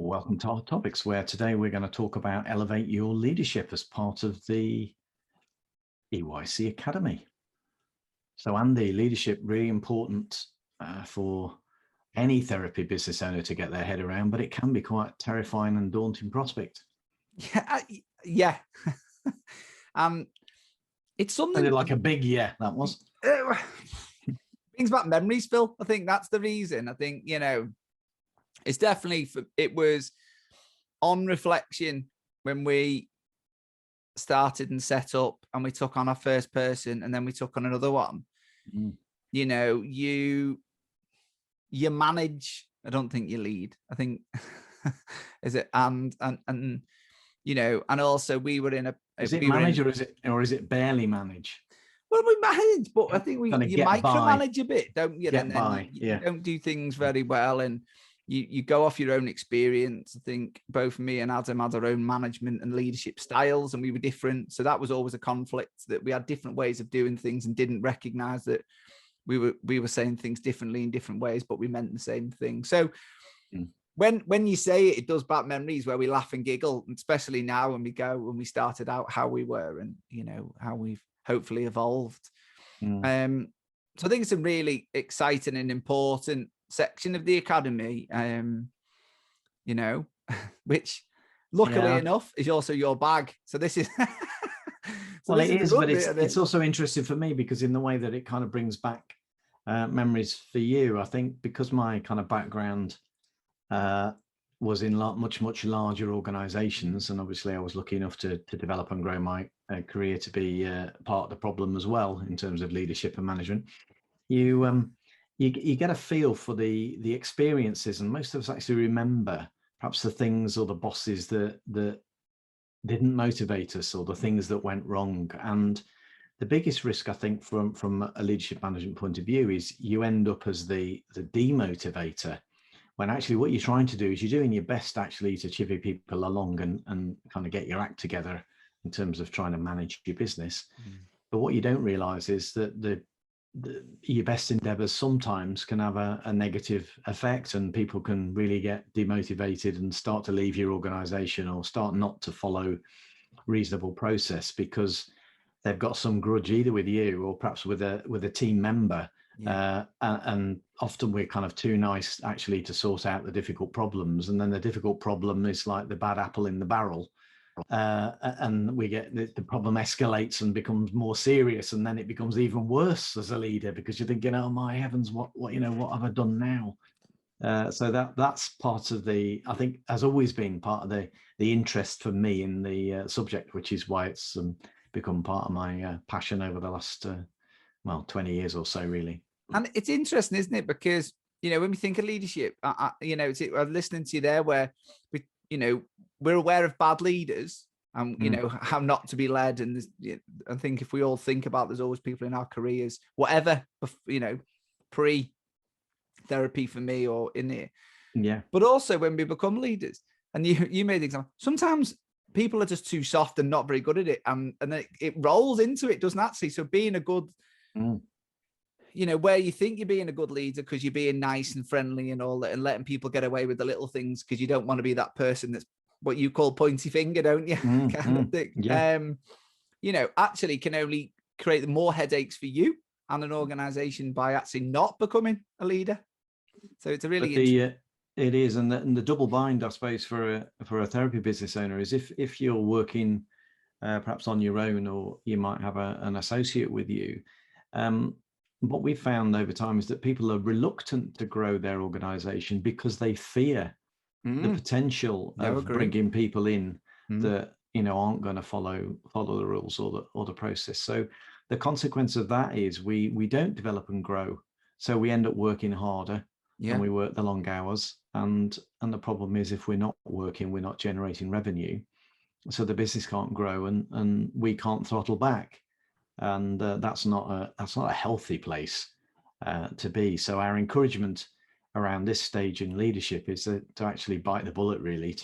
Welcome to our topics, where today we're going to talk about elevate your leadership as part of the EYC Academy. So Andy, leadership really important for any therapy business owner to get their head around, but it can be quite terrifying and daunting prospect. Yeah. It's something like a big that was. Brings back memories, Phil. I think that's the reason. I think, it's definitely, it was on reflection when we started and set up and we took on our first person and then we took on another one. You manage. I don't think you lead. I think is it and also we were in a. Is it manage or is it barely manage? Well, we manage, but I think you micromanage a bit, don't you? You don't do things very well, and you go off your own experience. I think both me and Adam had our own management and leadership styles, and we were different. So that was always a conflict, that we had different ways of doing things and didn't recognize that we were saying things differently in different ways, but we meant the same thing. So when you say it, it does back memories where we laugh and giggle, especially now when we started out, how we were, and how we've hopefully evolved. So I think it's a really exciting and important section of the academy, which luckily enough is also your bag. So this is so well, it is, but it's also interesting for me because in the way that it kind of brings back memories for you. I think because my kind of background was in much larger organizations, and obviously I was lucky enough to develop and grow my career to be part of the problem as well in terms of leadership and management. You get a feel for the experiences, and most of us actually remember perhaps the things or the bosses that didn't motivate us, or the things that went wrong. And the biggest risk, I think, from a leadership management point of view, is you end up as the demotivator, when actually what you're trying to do is you're doing your best actually to chivvy people along and kind of get your act together in terms of trying to manage your business. But what you don't realize is that your best endeavors sometimes can have a negative effect, and people can really get demotivated and start to leave your organization or start not to follow reasonable process because they've got some grudge either with you or perhaps with a team member. And often we're kind of too nice actually to sort out the difficult problems, and then the difficult problem is like the bad apple in the barrel, and we get the problem escalates and becomes more serious, and then it becomes even worse as a leader because you're thinking, oh my heavens, what have I done now? So that's part of I think has always been part of the interest for me in the subject, which is why it's become part of my passion over the last 20 years or so, really. And it's interesting, isn't it? Because, when we think of leadership, I'm listening to you there where we're aware of bad leaders and, how not to be led. And I think if we all think about, there's always people in our careers, whatever, pre-therapy for me or in it. Yeah. But also when we become leaders, and you made the example, sometimes people are just too soft and not very good at it. And it rolls into it, doesn't actually. So being a good, where you think you're being a good leader because you're being nice and friendly and all that, and letting people get away with the little things because you don't want to be that person that's what you call pointy finger, don't you? Kind of thing. Yeah. Actually can only create more headaches for you and an organization by actually not becoming a leader. So it's a really it is, and the double bind, I suppose, for a therapy business owner is if you're working perhaps on your own, or you might have an associate with you. What we've found over time is that people are reluctant to grow their organization because they fear the potential of bringing people in that aren't going to follow the rules or the process. So the consequence of that is we don't develop and grow. So we end up working harder and we work the long hours. And the problem is, if we're not working, we're not generating revenue. So the business can't grow and we can't throttle back. And that's not a healthy place to be. So our encouragement around this stage in leadership is to actually bite the bullet, really.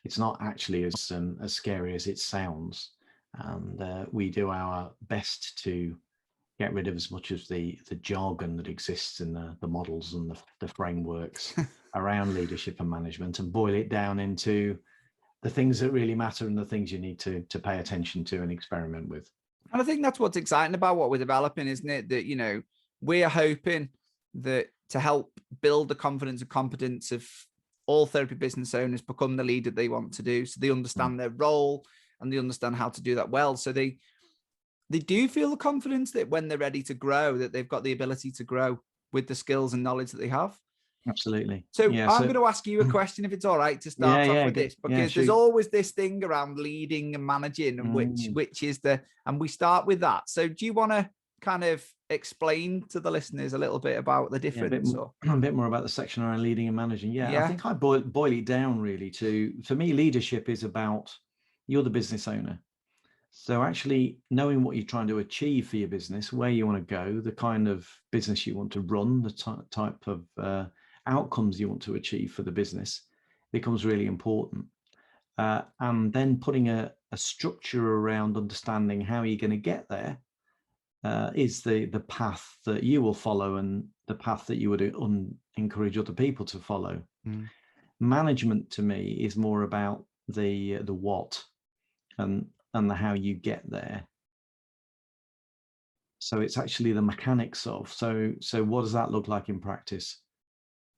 It's not actually as scary as it sounds, and we do our best to get rid of as much of the jargon that exists in the models and the frameworks around leadership and management, and boil it down into the things that really matter and the things you need to pay attention to and experiment with. And I think that's what's exciting about what we're developing, isn't it? That, you know, we're hoping that to help build the confidence and competence of all therapy business owners become the leader they want to do. So they understand their role and they understand how to do that well. So they do feel the confidence that when they're ready to grow, that they've got the ability to grow with the skills and knowledge that they have. Absolutely. So yeah, I'm going to ask you a question, if it's all right, to start off with this, because there's always this thing around leading and managing, and which is and we start with that. So do you want to kind of explain to the listeners a little bit about the difference? A bit more about the section around leading and managing. I think I boil it down really to, for me, leadership is about, you're the business owner. So actually knowing what you're trying to achieve for your business, where you want to go, the kind of business you want to run, the type of outcomes you want to achieve for the business becomes really important. And then putting a structure around understanding how you're going to get there is the path that you will follow and the path that you would encourage other people to follow. Management to me is more about the what and the how you get there. So it's actually the mechanics of, so what does that look like in practice?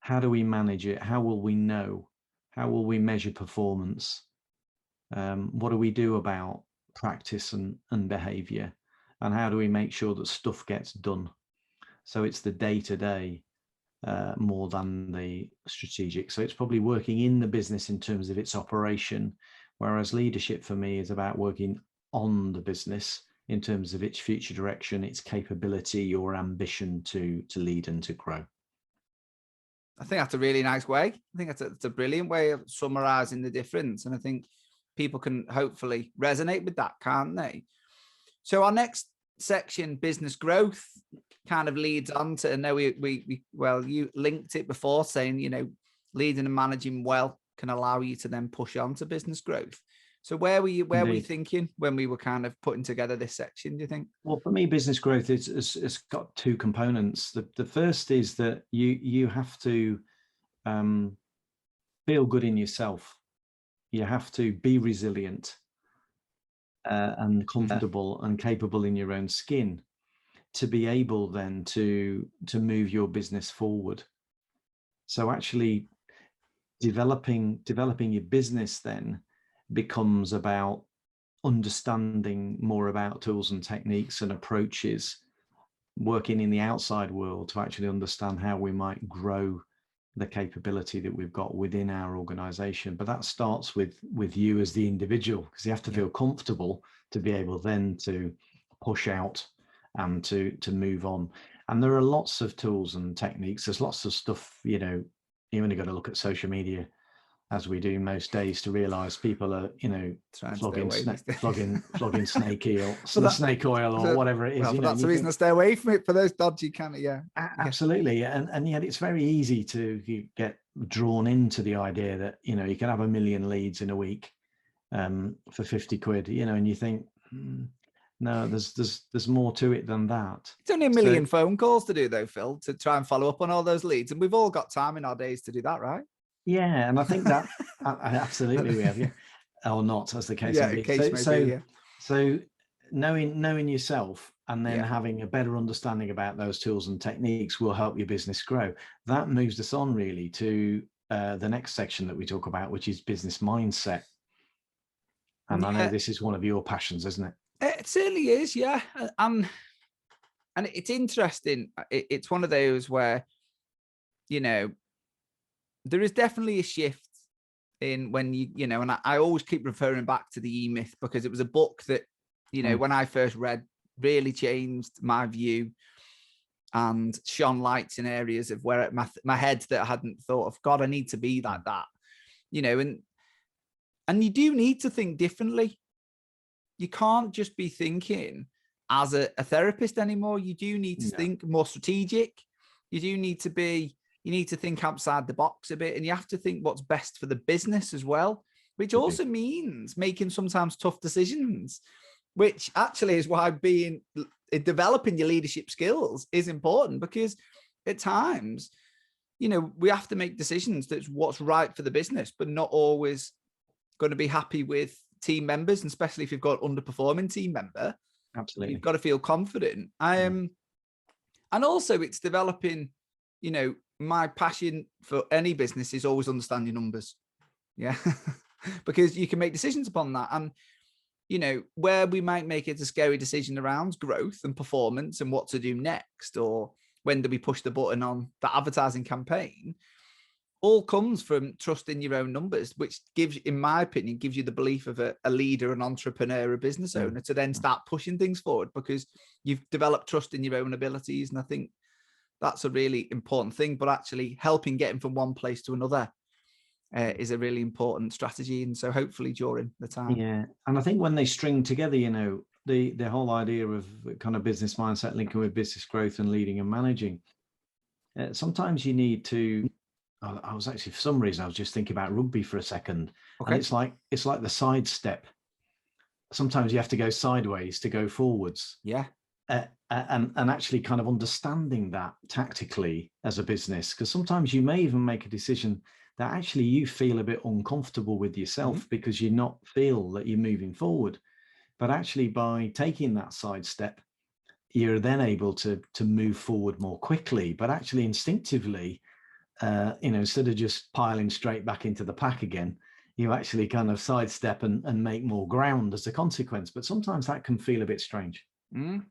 How do we manage it? How will we know? How will we measure performance? What do we do about practice and behavior? And how do we make sure that stuff gets done? So it's the day-to-day more than the strategic. So it's probably working in the business in terms of its operation, whereas leadership for me is about working on the business in terms of its future direction, its capability or ambition to lead and to grow. I think that's a really nice way. I think that's a brilliant way of summarizing the difference. And I think people can hopefully resonate with that, can't they? So our next section, business growth, kind of leads on to, I know well, you linked it before saying, you know, leading and managing well can allow you to then push on to business growth. So where were you thinking when we were kind of putting together this section, do you think? Well, for me, business growth it's got two components. The first is that you have to feel good in yourself. You have to be resilient and comfortable and capable in your own skin to be able then to move your business forward. So actually developing your business then becomes about understanding more about tools and techniques and approaches, working in the outside world to actually understand how we might grow the capability that we've got within our organization. But that starts with you as the individual, because you have to feel comfortable to be able then to push out and to move on. And there are lots of tools and techniques. There's lots of stuff, you know, you only got to look at social media as we do most days to realize people are, you know, flogging snake oil or whatever it is. Well, that's the reason to stay away from it, for those dodgy kind of, Absolutely. And yet it's very easy to get drawn into the idea that, you know, you can have 1 million leads in a week for 50 quid, you know, and you think, no, there's more to it than that. It's only 1 million phone calls to do though, Phil, to try and follow up on all those leads. And we've all got time in our days to do that, right? Yeah, and I think that absolutely we have, or not, as the case may be. So knowing yourself and then having a better understanding about those tools and techniques will help your business grow. That moves us on really to the next section that we talk about, which is business mindset. And I know this is one of your passions, isn't it? It certainly is, yeah. And it's interesting. It's one of those where, you know, there is definitely a shift in when you know, and I always keep referring back to the E-Myth, because it was a book that, you know, when I first read, really changed my view and shone lights in areas of where my head that I hadn't thought of. God, I need to be like that, you know, and you do need to think differently. You can't just be thinking as a therapist anymore. You do need to think more strategic. You do need to be, you need to think outside the box a bit, and you have to think what's best for the business as well, which also means making sometimes tough decisions. which actually is why developing your leadership skills is important, because at times, we have to make decisions that's what's right for the business, but not always going to be happy with team members, and especially if you've got underperforming team member. Absolutely. You've got to feel confident. And also it's developing, my passion for any business is always understanding numbers. Yeah. Because you can make decisions upon that. And, where we might make it a scary decision around growth and performance and what to do next, or when do we push the button on the advertising campaign, all comes from trusting your own numbers, which gives, in my opinion, gives you the belief of a leader, an entrepreneur, a business owner, to then start pushing things forward, because you've developed trust in your own abilities. And I think that's a really important thing, but actually helping getting from one place to another is a really important strategy. And so hopefully during the time. Yeah. And I think when they string together, the whole idea of kind of business mindset linking with business growth and leading and managing, sometimes you need to, I was actually, for some reason, I was just thinking about rugby for a second. Okay. And it's like the sidestep. Sometimes you have to go sideways to go forwards. Yeah. And actually kind of understanding that tactically as a business, because sometimes you may even make a decision that actually you feel a bit uncomfortable with yourself because you not feel that you're moving forward. But actually by taking that sidestep, you're then able to move forward more quickly, but actually instinctively, instead of just piling straight back into the pack again, you actually kind of sidestep and make more ground as a consequence. But sometimes that can feel a bit strange. And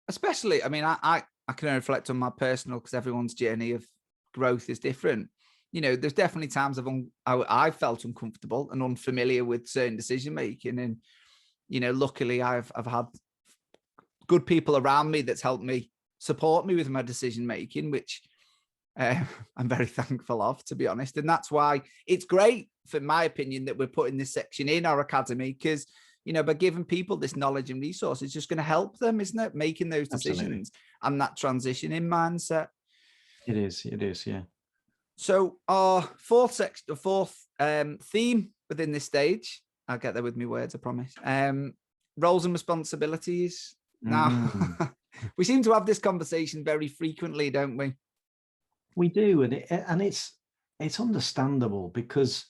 especially, I mean, I can reflect on my personal, because everyone's journey of growth is different. There's definitely times I felt uncomfortable and unfamiliar with certain decision making, and luckily I've had good people around me that's helped me, support me with my decision making, which I'm very thankful of, to be honest. And that's why it's great, for my opinion, that we're putting this section in our academy, because by giving people this knowledge and resource, it's just going to help them, isn't it, making those decisions. Absolutely. And that transition in mindset. It is, yeah. So our fourth theme within this stage, I'll get there with my words, I promise. Roles and responsibilities. Now, we seem to have this conversation very frequently, don't we? We do, and it's understandable, because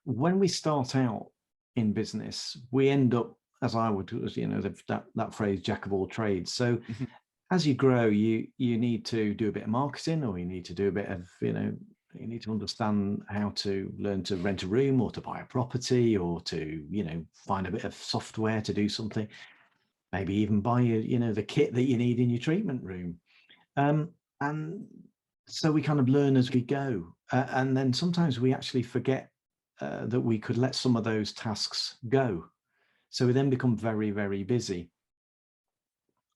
when we start out in business, we end up, as I would, that phrase, jack of all trades. So as you grow, you need to do a bit of marketing, or you need to do a bit of, you need to understand how to learn to rent a room, or to buy a property, or to, find a bit of software to do something, maybe even buy the kit that you need in your treatment room. And so we kind of learn as we go. And then sometimes we actually forget that we could let some of those tasks go. So we then become very, very busy.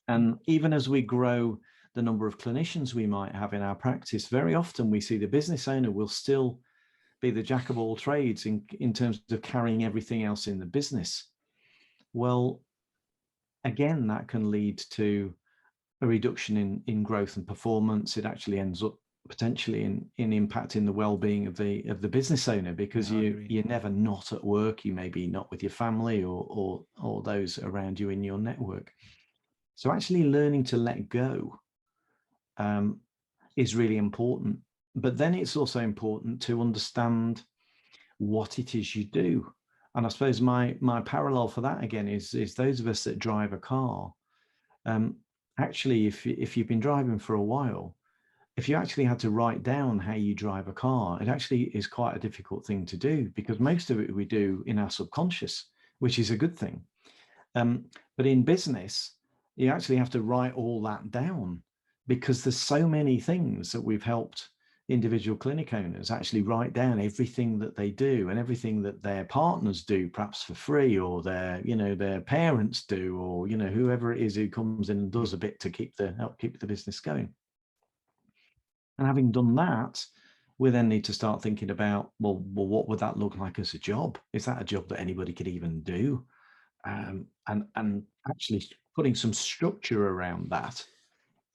And even as we grow the number of clinicians we might have in our practice, very often we see the business owner will still be the jack of all trades in terms of carrying everything else in the business. Well, again, that can lead to a reduction in growth and performance. It actually ends up potentially in impacting the well-being of the business owner, because you're never not at work. You may be not with your family or those around you in your network. So actually learning to let go is really important. But then it's also important to understand what it is you do. And I suppose my parallel for that again is those of us that drive a car. Actually, if you've been driving for a while, if you actually had to write down how you drive a car, it actually is quite a difficult thing to do, because most of it we do in our subconscious, which is a good thing. But in business, you actually have to write all that down, because there's so many things that we've helped individual clinic owners actually write down, everything that they do and everything that their partners do, perhaps for free, or their parents do, or whoever it is who comes in and does a bit to help keep the business going. And having done that, we then need to start thinking about, well, what would that look like as a job? Is that a job that anybody could even do? And actually putting some structure around that.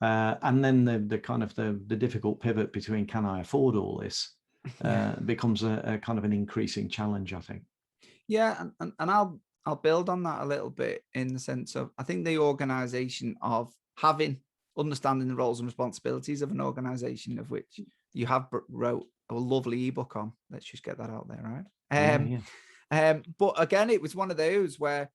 And then the kind of the difficult pivot between, can I afford all this, becomes a kind of an increasing challenge, I think. Yeah, and I'll build on that a little bit in the sense of, I think the organization of understanding the roles and responsibilities of an organization, of which you have wrote a lovely ebook on. Let's just get that out there, right? But again, it was one of those where,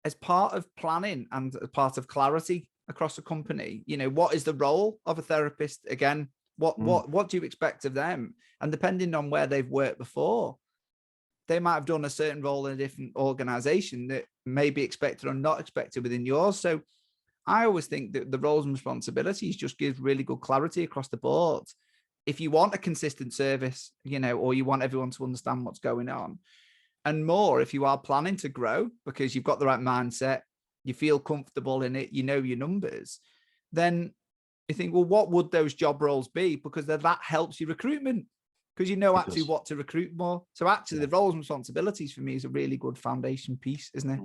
as part of planning and as part of clarity across a company, what is the role of a therapist? Again, what do you expect of them? And depending on where they've worked before, they might have done a certain role in a different organization that may be expected or not expected within yours. So I always think that the roles and responsibilities just give really good clarity across the board. If you want a consistent service, or you want everyone to understand what's going on, and more if you are planning to grow because you've got the right mindset, you feel comfortable in it, your numbers, then you think, well, what would those job roles be? Because that helps your recruitment, because actually what to recruit more. So actually the roles and responsibilities for me is a really good foundation piece, isn't it?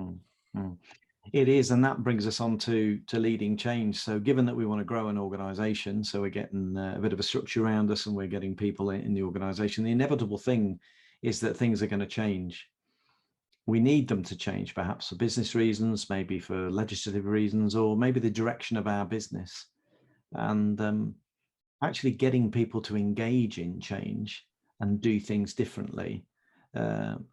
It is, and that brings us on to leading change. So given that we want to grow an organization, so we're getting a bit of a structure around us and we're getting people in the organization, the inevitable thing is that things are going to change. We need them to change, perhaps for business reasons, maybe for legislative reasons, or maybe the direction of our business. And actually getting people to engage in change and do things differently,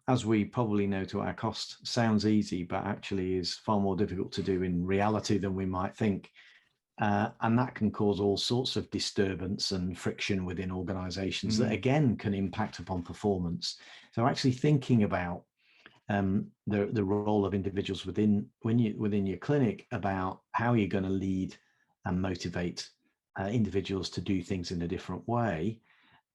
as we probably know to our cost, sounds easy, but actually is far more difficult to do in reality than we might think. And that can cause all sorts of disturbance and friction within organizations that again can impact upon performance. So actually thinking about the role of individuals within your clinic, about how you're going to lead and motivate individuals to do things in a different way,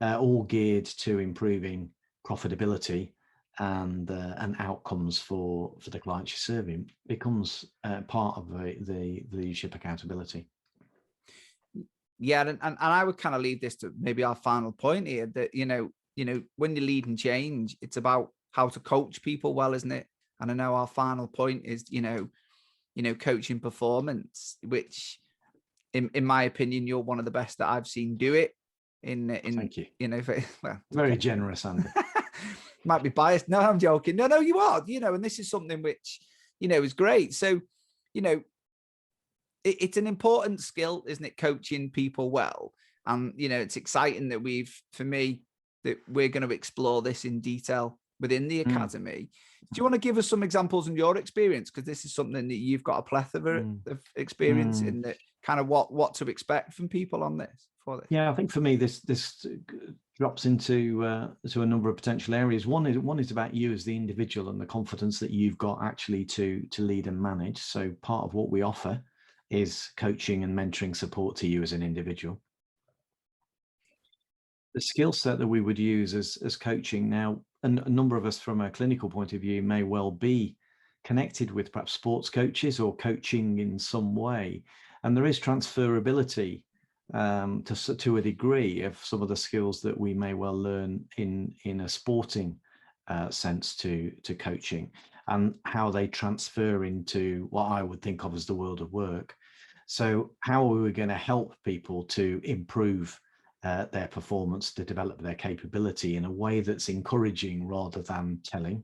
all geared to improving profitability and outcomes for the clients you're serving, becomes part of the leadership accountability. Yeah, and I would kind of leave this to maybe our final point here, that when you lead and change, it's about how to coach people well, isn't it? And I know our final point is coaching performance, which in my opinion, you're one of the best that I've seen do it. Thank you. Well, very generous, Andy. Might be biased. No, I'm joking. No, you are. And this is something which is great. So it's an important skill, isn't it? Coaching people well, and it's exciting that for me, that we're going to explore this in detail within the academy. Do you want to give us some examples in your experience? Because this is something that you've got a plethora of experience in, that kind of what to expect from people on this. Yeah, I think for me, this drops into a number of potential areas. One is about you as the individual and the confidence that you've got actually to lead and manage. So part of what we offer is coaching and mentoring support to you as an individual. The skill set that we would use as coaching now, and a number of us from a clinical point of view may well be connected with perhaps sports coaches or coaching in some way. And there is transferability to a degree of some of the skills that we may well learn in a sporting sense to coaching, and how they transfer into what I would think of as the world of work. So how are we going to help people to improve their performance, to develop their capability in a way that's encouraging rather than telling?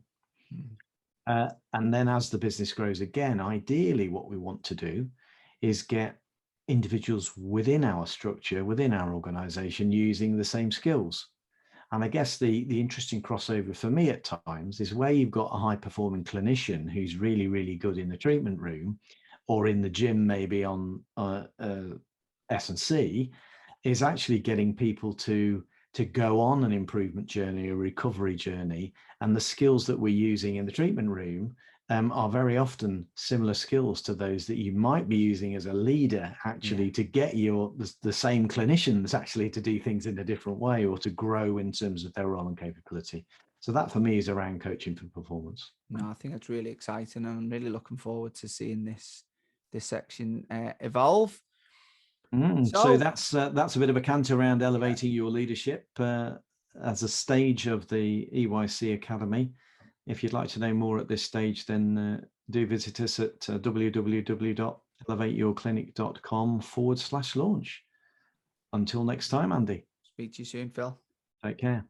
And then as the business grows again, ideally what we want to do is get individuals within our structure, within our organization, using the same skills. And I guess the interesting crossover for me at times is where you've got a high performing clinician who's really, really good in the treatment room or in the gym, maybe on S&C, is actually getting people to go on an improvement journey, a recovery journey. And the skills that we're using in the treatment room are very often similar skills to those that you might be using as a leader, actually, to get the same clinicians actually to do things in a different way or to grow in terms of their role and capability. So that for me is around coaching for performance. No, I think that's really exciting, and I'm really looking forward to seeing this section evolve. So that's a bit of a cant around elevating your leadership as a stage of the EYC Academy. If you'd like to know more at this stage, then do visit us at www.elevateyourclinic.com/launch. Until next time, Andy. Speak to you soon, Phil. Take care.